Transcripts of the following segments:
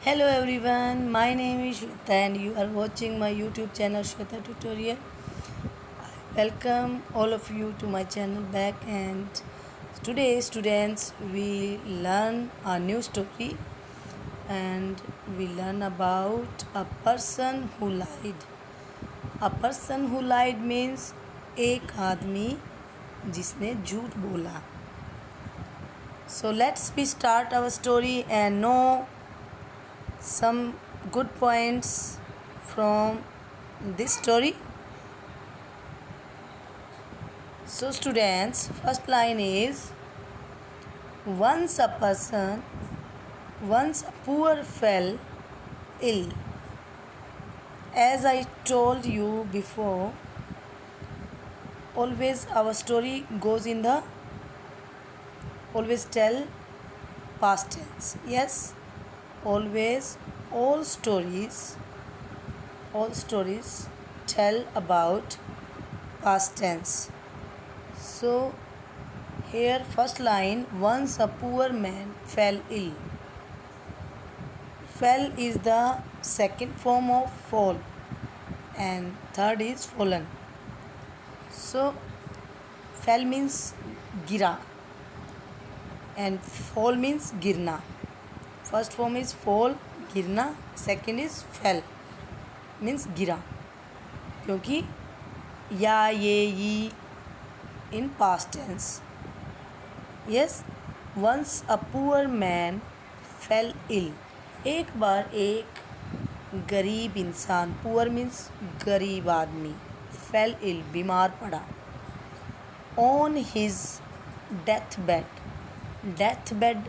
Hello everyone, my name is Shweta and you are watching my YouTube channel Shweta Tutorial. Welcome all of you to my channel back, and today students we learn a new story and we learn about a person who lied. A person who lied means एक आदमी जिसने झूठ बोला. So let's we start our story and know some good points from this story. So students, first line is once a poor fell ill. As I told you before, always our story goes in the always tell past tense. Yes, always all stories tell about past tense. So here first line, once a poor man fell ill. Fell is the second form of fall and third is fallen. So fell means gira and fall means girna. First form is fall, गिरना. Second is fell means गिरा, क्योंकि या ये ई in past tense. Yes, once a poor man fell ill. एक बार एक गरीब इंसान, पुअर मीन्स गरीब आदमी, फेल इल बीमार पड़ा. On his death bed. Death bed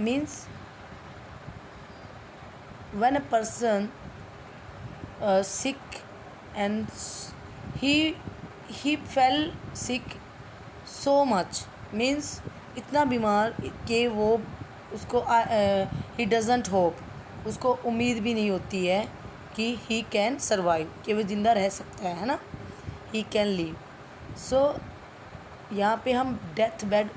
means when a person sick and he fell sick so much means इतना बीमार कि वो उसको he doesn't hope, उसको उम्मीद भी नहीं होती है कि he can survive, कि वो ज़िंदा रह सकता है ना, he can live. So यहाँ पे हम डेथ बेड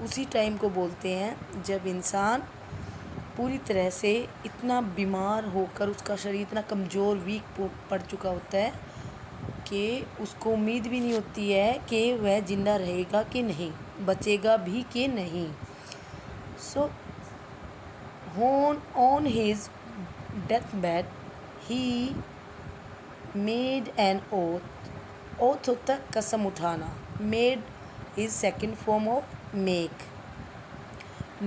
उसी टाइम को बोलते हैं जब इंसान पूरी तरह से इतना बीमार होकर उसका शरीर इतना कमज़ोर वीक पड़ चुका होता है कि उसको उम्मीद भी नहीं होती है कि वह ज़िंदा रहेगा कि नहीं, बचेगा भी कि नहीं. So on his death bed he made an oath. Oath होता है कसम उठाना. Made is second form of make.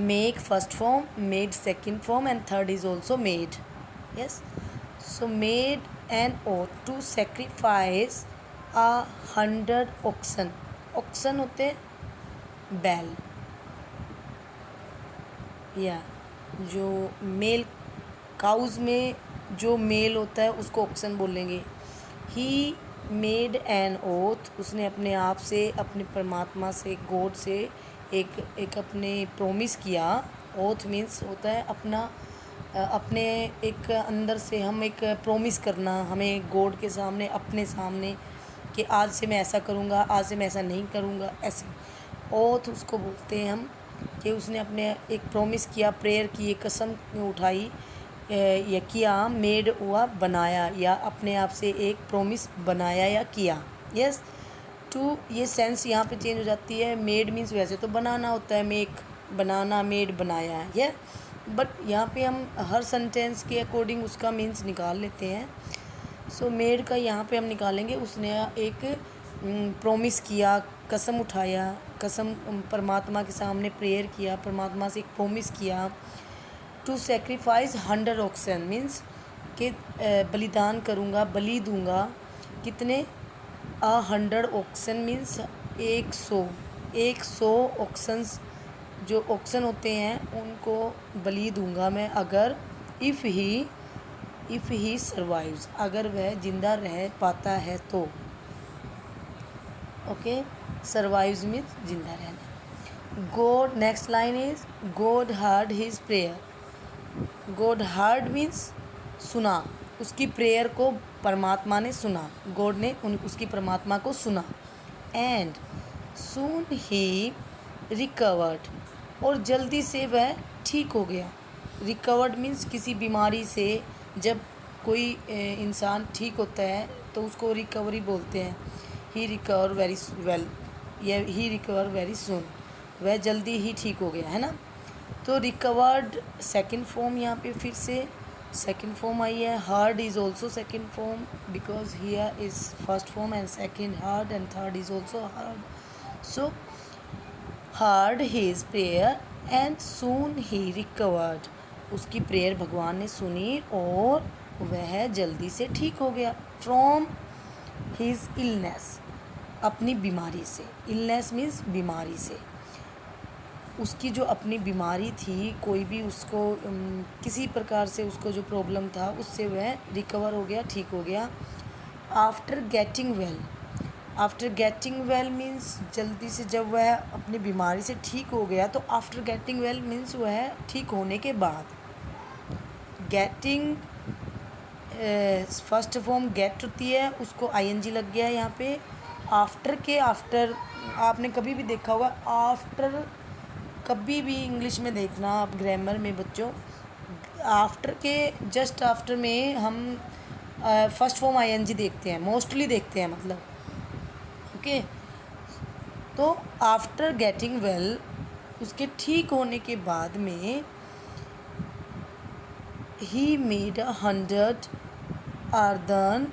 Make first form, made second form and third is also made. Yes, so made an oath to sacrifice 100 oxen. Oxen होते बैल, या जो mail cause में जो मेल होता है उसको ऑक्सन बोलेंगे. He made an oath. उसने अपने आप से, अपने परमात्मा से, गॉड से एक अपने प्रोमिस किया. ओथ मीन्स होता है अपना अपने एक अंदर से हम एक प्रोमिस करना, हमें गॉड के सामने, अपने सामने, कि आज से मैं ऐसा करूँगा, आज से मैं ऐसा नहीं करूँगा. ऐसे ओथ उसको बोलते हैं हम, कि उसने अपने एक प्रोमिस किया, प्रेयर की, एक कसम उठाई या किया. मेड हुआ बनाया, या अपने आप से एक प्रोमिस बनाया या किया. यस, टू ये सेंस यहाँ पे चेंज हो जाती है. मेड मीन्स वैसे तो बनाना होता है, मेक बनाना, मेड बनाया है, बट यहाँ पे हम हर सेंटेंस के अकॉर्डिंग उसका मीन्स निकाल लेते हैं. सो मेड का यहाँ पे हम निकालेंगे, उसने एक प्रोमिस किया, कसम उठाया, कसम परमात्मा के सामने प्रेयर किया, परमात्मा से एक प्रोमिस किया. टू सेक्रीफाइस 100 ऑक्सन मीन्स कि बलिदान करूँगा, बलि दूँगा. कितने? 100 ऑक्सन मीन्स 100 ऑक्सन्स. जो ऑक्सन होते हैं उनको बलि दूंगा मैं, अगर इफ़ ही सर्वाइव्स, अगर वह ज़िंदा रह पाता है तो. ओके, सर्वाइव्स मीन्स ज़िंदा रहना. God, next line is God heard his prayer. God heard means सुना, उसकी प्रेयर को परमात्मा ने सुना, गॉड ने उसकी परमात्मा को सुना. एंड सून ही रिकवर्ड, और जल्दी से वह ठीक हो गया. रिकवर्ड मीन्स किसी बीमारी से जब कोई इंसान ठीक होता है तो उसको रिकवरी बोलते हैं। ही रिकवर वेरी वेल, या ही रिकवर वेरी सून, वह जल्दी ही ठीक हो गया, है ना। तो रिकवर्ड सेकंड फॉर्म यहाँ पे फिर से सेकंड फॉर्म आई है। Hard is also second form because here is first form and second hard and third is also hard. So hard his prayer and soon he recovered, उसकी prayer भगवान ने सुनी और वह जल्दी से ठीक हो गया। फ्रॉम हिज इलनेस, अपनी बीमारी से, इलनेस मीन्स बीमारी से, उसकी जो अपनी बीमारी थी, कोई भी उसको किसी प्रकार से उसको जो प्रॉब्लम था उससे वह रिकवर हो गया, ठीक हो गया। After getting well, after getting well means जल्दी से जब वह अपनी बीमारी से ठीक हो गया, तो आफ्टर गेटिंग वेल मीन्स वह ठीक होने के बाद। गेटिंग फर्स्ट फॉर्म गेट होती है, उसको आईएनजी लग गया है यहाँ पे। आफ्टर के, आफ्टर आपने कभी भी देखा होगा, आफ्टर कभी भी इंग्लिश में देखना आप ग्रामर में बच्चों, आफ्टर के जस्ट आफ्टर में हम फर्स्ट फॉर्म आईएनजी देखते हैं, मोस्टली देखते हैं मतलब, ओके। तो आफ्टर गेटिंग वेल, उसके ठीक होने के बाद में, he made 100 earthen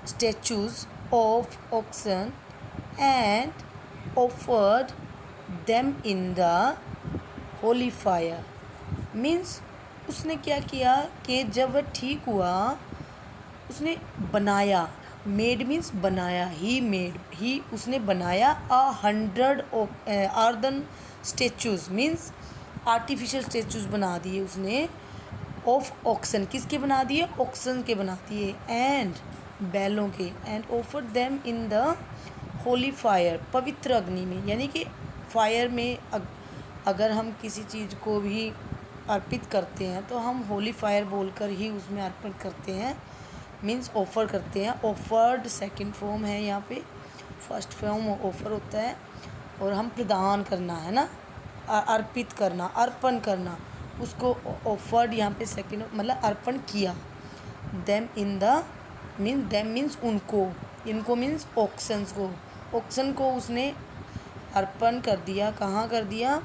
statues of oxen and offered them in the holy fire। Means उसने क्या किया कि जब वह ठीक हुआ उसने बनाया, मेड मीन्स बनाया, ही मेड, ही उसने बनाया 100 earthen statues means artificial statues बना दिए उसने, ऑफ ऑक्सन, किसके बना दिए, ऑक्सन के बना दिए, एंड बैलों के, and offer them in the Holi fire, पवित्र अग्नि में। यानी कि फायर में अगर हम किसी चीज़ को भी अर्पित करते हैं तो हम होली फायर बोलकर ही उसमें अर्पण करते हैं, मीन्स ऑफ़र करते हैं। ऑफर्ड सेकंड फॉर्म है यहाँ पे, फर्स्ट फॉर्म ऑफ़र होता है, और हम प्रदान करना है ना, अर्पित करना, अर्पण करना, उसको ऑफर्ड यहाँ पे सेकंड मतलब अर्पण किया। Them in the mean, them means उनको, इनको मीन्स ऑक्सन्स को, ऑक्सन को उसने अर्पण कर दिया, कहाँ कर दिया,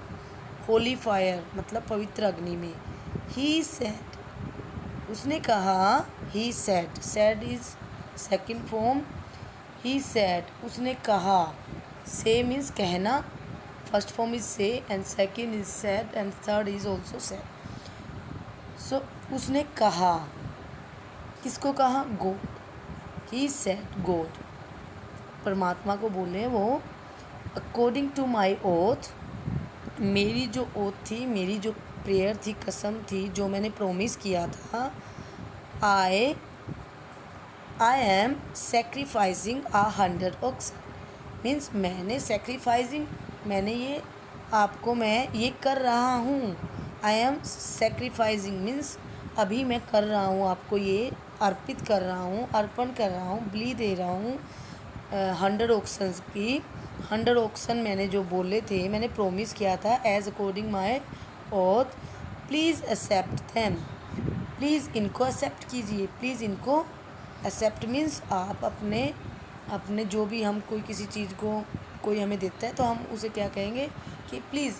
होली फायर मतलब पवित्र अग्नि में। ही सेड, उसने कहा, he said, said is second form, he said उसने कहा, से मीन्स कहना, first form is say and second is said and third is also said. So उसने कहा, किसको कहा, गॉड, ही सेड गॉड, परमात्मा को बोले वो, अकॉर्डिंग टू माई ओथ, मेरी जो ओथ थी, मेरी जो प्रेयर थी, कसम थी, जो मैंने प्रोमिस किया था, I am sacrificing 100 ox, means मैंने सेक्रीफाइसिंग, मैंने ये आपको मैं ये कर रहा हूँ, आई एम सेक्रीफाइसिंग मीन्स अभी मैं कर रहा हूँ, आपको ये अर्पित कर रहा हूँ, अर्पण कर रहा हूँ, बलि दे रहा हूँ 100 ऑक्सन्स की। 100 ऑक्सन मैंने जो बोले थे, मैंने प्रोमिस किया था, as according my oath, please accept them, please इनको एक्सेप्ट कीजिए, प्लीज़ इनको एक्सेप्ट मीन्स आप अपने जो भी हम कोई किसी चीज़ को कोई हमें देता है तो हम उसे क्या कहेंगे कि प्लीज़,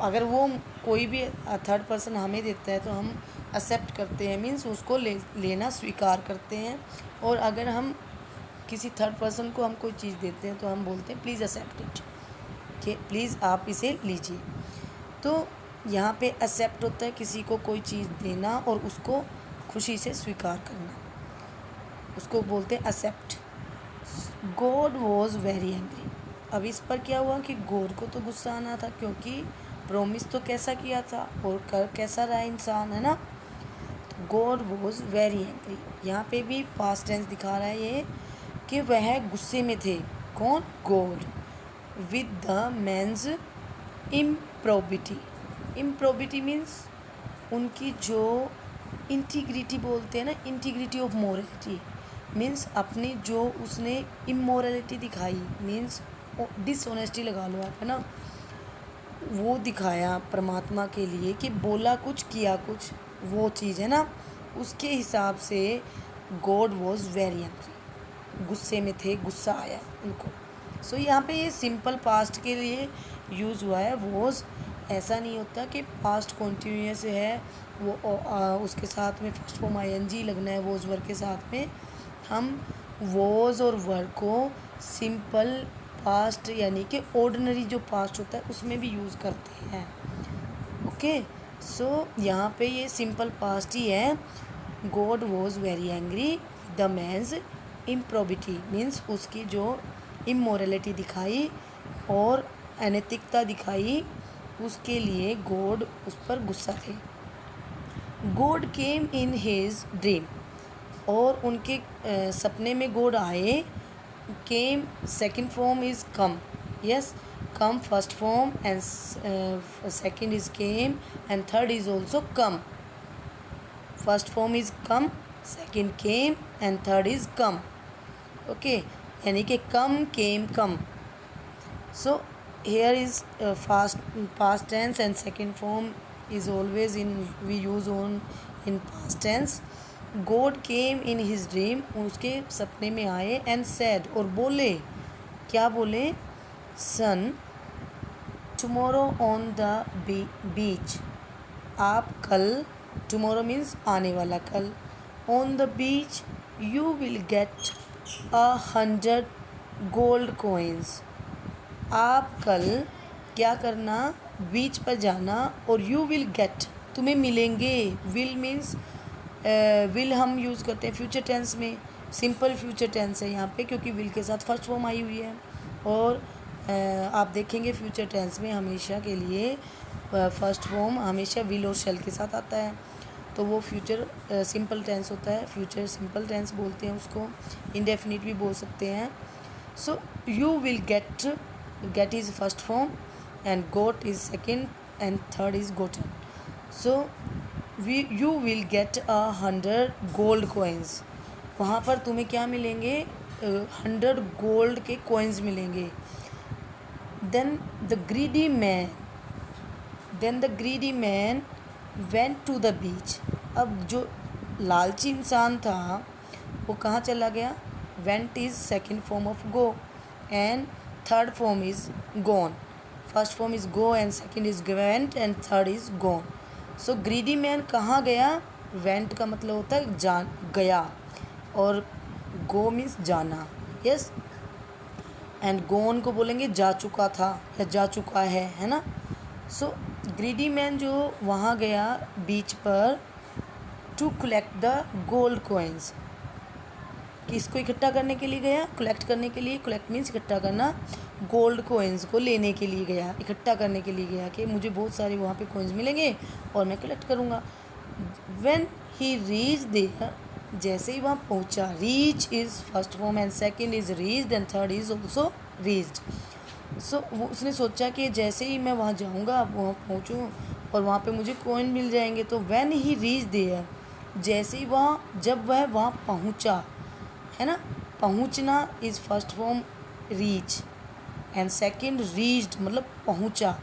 अगर वो कोई भी थर्ड पर्सन हमें देता है तो हम एक्सेप्ट करते हैं, मीन्स उसको लेना स्वीकार करते हैं। और अगर हम किसी थर्ड पर्सन को हम कोई चीज़ देते हैं तो हम बोलते हैं प्लीज़ एक्सेप्ट इट, कि प्लीज़ आप इसे लीजिए। तो यहाँ पे एक्सेप्ट होता है किसी को कोई चीज़ देना और उसको खुशी से स्वीकार करना, उसको बोलते हैं accept. God was very angry, अब इस पर क्या हुआ कि गॉड को तो गुस्सा आना था, क्योंकि प्रोमिस तो कैसा किया था और कर कैसा रहा इंसान, है ना। तो गॉड वॉज वेरी एंग्री, यहाँ पे भी पास्ट टेंस दिखा रहा है ये कि वह गुस्से में थे, कौन, God, with the man's improbity, improbity means उनकी जो इंटीग्रिटी बोलते हैं ना, इंटीग्रिटी ऑफ मोरलिटी मीन्स अपनी जो उसने इमोरलिटी दिखाई, मीन्स डिसऑनेस्टी लगा लो आप, है ना, वो दिखाया परमात्मा के लिए कि बोला कुछ किया कुछ, वो चीज़ है ना, उसके हिसाब से गॉड वॉज वेरी एंग्री, गुस्से में थे, गुस्सा आया उनको। सो यहाँ पे ये सिंपल पास्ट के लिए यूज़ हुआ है। वॉज ऐसा नहीं होता कि पास्ट कॉन्टीन्यूअस है वो उसके साथ में फर्स्ट फॉर्म आईएनजी लगना है वॉज वर्ड के साथ में। हम वॉज और वर्ड को सिंपल पास्ट यानी कि ऑर्डिनरी जो पास्ट होता है उसमें भी यूज़ करते हैं। ओके, सो यहाँ पे ये सिंपल पास्ट ही है। God was very angry the man's improbity, means उसकी जो इमोरलिटी दिखाई और अनैतिकता दिखाई, उसके लिए गॉड उस पर गुस्सा थे। God came in his dream, और उनके सपने में गॉड आए। Came second form is come, yes, come first form and second is came and third is also come. First form is come, second came and third is come. Okay, यानी कि कम केम कम। सो here is past tense and second form is always in we use on in past tense. God came in his dream, उसके सपने में आए and said, और बोले, क्या बोले? Son, tomorrow on the beach, आप कल, tomorrow means आने वाला कल, on the beach you will get 100 gold coins, आप कल क्या करना, बीच पर जाना, और यू विल गेट, तुम्हें मिलेंगे। विल मीन्स विल हम यूज़ करते हैं फ्यूचर टेंस में, सिंपल फ्यूचर टेंस है यहाँ पे क्योंकि विल के साथ फर्स्ट फॉर्म आई हुई है। और आप देखेंगे फ्यूचर टेंस में हमेशा के लिए फर्स्ट फॉर्म हमेशा विल और शेल के साथ आता है, तो वो फ्यूचर सिंपल टेंस होता है। फ्यूचर सिंपल टेंस बोलते हैं उसको, इंडेफिनिट भी बोल सकते हैं। So you will get, get is first form and got is second and third is gotten. So you will get 100 gold coins, वहाँ पर तुम्हें क्या मिलेंगे, 100 गोल्ड के coins मिलेंगे। then the greedy man went to the beach, अब जो लालची इंसान था वो कहाँ चला गया, went is second form of go and third form is gone. First form is go and second is went and third is gone. So greedy man कहाँ गया, went का मतलब होता है जान गया, और go means जाना, yes, and gone को बोलेंगे जा चुका था या जा चुका है ना। So greedy man जो वहाँ गया बीच पर to collect the gold coins, किसको इकट्ठा करने के लिए गया, कलेक्ट करने के लिए, कलेक्ट मीन्स इकट्ठा करना, गोल्ड कोइंस को लेने के लिए गया, इकट्ठा करने के लिए गया कि मुझे बहुत सारे वहाँ पे कोइंस मिलेंगे और मैं कलेक्ट करूँगा। व्हेन ही रीच देयर, जैसे ही वहाँ पहुँचा, reach is first form and second is reached and third is also reached. So वो उसने सोचा कि जैसे ही मैं वहाँ जाऊँगा, वहाँ पहुँचूँ और वहाँ पे मुझे कोइन मिल जाएंगे। तो व्हेन ही रीच देयर, जैसे ही वहाँ, जब वह वहाँ पहुँचा, है ना, पहुँचना is first form reach and second reached मतलब पहुँचा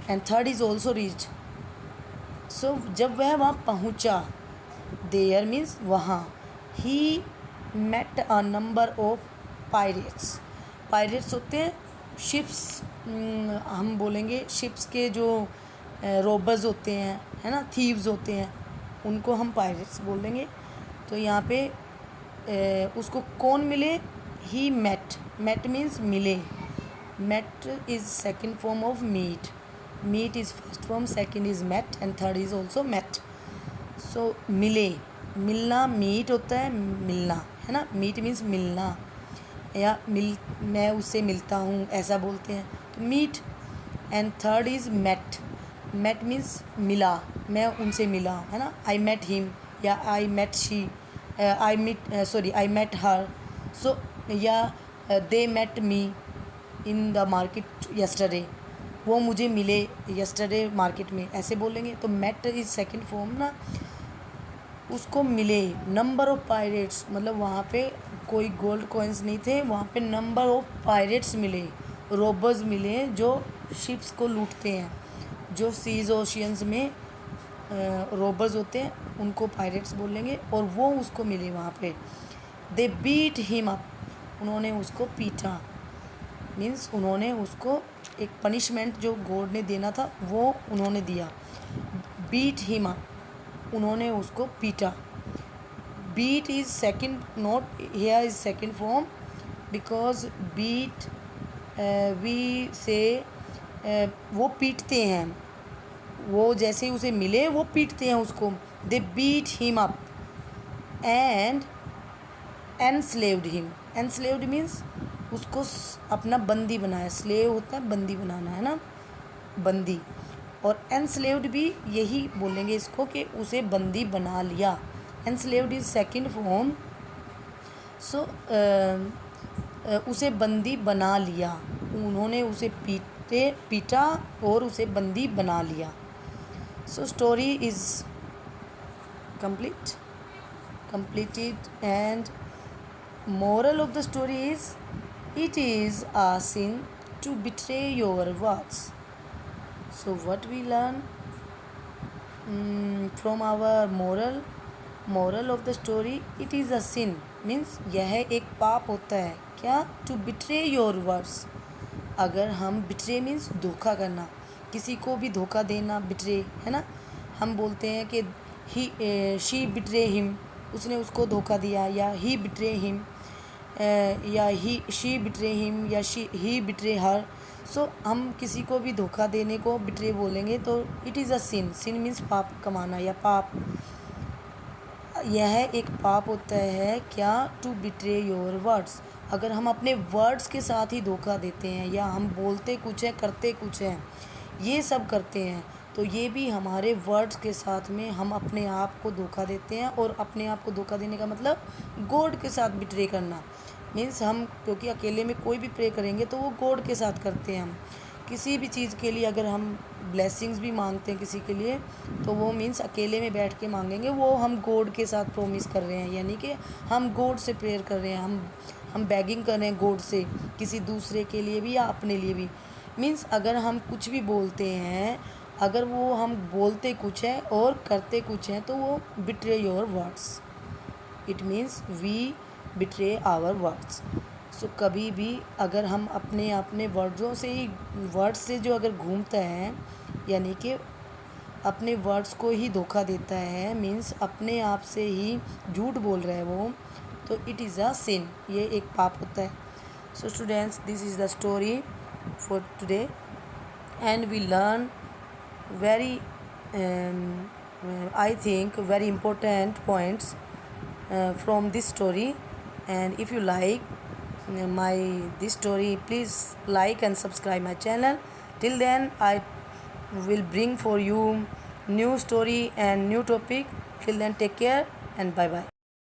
and third is also reached. So जब वह वहाँ पहुँचा, देयर मीन्स वहाँ, he met a number of pirates, pirates होते हैं शिप्स, हम बोलेंगे शिप्स के जो रोबर्स होते हैं, है ना, थीव्स होते हैं, उनको हम पायरेट्स बोल देंगे। तो यहाँ पे उसको कौन मिले, ही मेट, मेट मीन्स मिले, met is second form of meet, meet is first form, second is met and third is also met. So मिले, मिलना, मीट होता है मिलना, है ना, मीट मीन्स मिलना, या मैं उससे मिलता हूँ ऐसा बोलते हैं, तो meet. And third is met, met means मिला, मैं उनसे मिला, है ना, आई मेट हिम या I met she, I met her. So या they met me in the market yesterday, वो मुझे मिले यस्टरडे मार्केट में, ऐसे बोलेंगे। तो मेट इज़ सेकंड फॉर्म ना, उसको मिले। नंबर ऑफ पायरेट्स मतलब वहाँ पे कोई गोल्ड कॉइन्स नहीं थे, वहाँ पे नंबर ऑफ पायरेट्स मिले, रोबर्स मिले जो शिप्स को लूटते हैं। जो सीज ओशियंस में रोबर्स होते हैं उनको पायरेट्स बोलेंगे, और वो उसको मिले वहाँ पे। दे बीट हिम अप, उन्होंने उसको पीटा, मीन्स उन्होंने उसको एक पनिशमेंट जो गॉड ने देना था वो उन्होंने दिया। बीट हिम अप, उन्होंने उसको पीटा। Beat is second, not here is second form, because beat we say वो पीटते हैं, वो जैसे उसे मिले वो पीटते हैं उसको। They beat him up and enslaved him. Enslaved means उसको अपना बंदी बनाया। स्लेव होता है बंदी बनाना, है ना, बंदी। और एनस्लेव्ड भी यही बोलेंगे इसको कि उसे बंदी बना लिया। Enslaved is second form. So उसे बंदी बना लिया, उन्होंने उसे पीटा और उसे बंदी बना लिया। So story is completed and moral of the story is, it is a sin to betray your words. So what we learn from our moral of the story, it is a sin means यह एक पाप होता है। क्या? to betray your words। अगर हम betray means धोखा करना, किसी को भी धोखा देना betray, है ना। हम बोलते हैं कि she betray him, उसने उसको धोखा दिया, या he betray him, या she betray him, या he betray her। सो हम किसी को भी धोखा देने को betray बोलेंगे तो it is a sin। sin means पाप कमाना या पाप। यह एक पाप होता है क्या? To betray your words. अगर हम अपने वर्ड्स के साथ ही धोखा देते हैं, या हम बोलते कुछ है करते कुछ है, ये सब करते हैं, तो ये भी हमारे वर्ड्स के साथ में हम अपने आप को धोखा देते हैं। और अपने आप को धोखा देने का मतलब गॉड के साथ बिट्रे करना मीन्स हम, क्योंकि अकेले में कोई भी प्रे करेंगे तो वो गॉड के साथ करते हैं। हम किसी भी चीज़ के लिए अगर हम ब्लेसिंग्स भी मांगते हैं किसी के लिए, तो वो मीन्स अकेले में बैठ के मांगेंगे, वो हम गॉड के साथ प्रोमिस कर रहे हैं, यानी कि हम गॉड से प्रेयर कर रहे हैं, हम बैगिंग कर रहे हैं गॉड से, किसी दूसरे के लिए भी या अपने लिए भी। मीन्स अगर हम कुछ भी बोलते हैं, अगर वो हम बोलते कुछ है और करते कुछ हैं, तो वो betray your words, it means we betray our words. So कभी भी अगर हम अपने वर्ड्सों से ही, वर्ड्स से जो अगर घूमता है, यानी कि अपने वर्ड्स को ही धोखा देता है, मीन्स अपने आप से ही झूठ बोल रहा है वो, तो इट इज़ अ सिन, ये एक पाप होता है। So students, this is the story for today and we learn very I think very important points from this story. And if you like this story, please like and subscribe my channel. Till then, I will bring for you new story and new topic. Till then, take care and bye bye.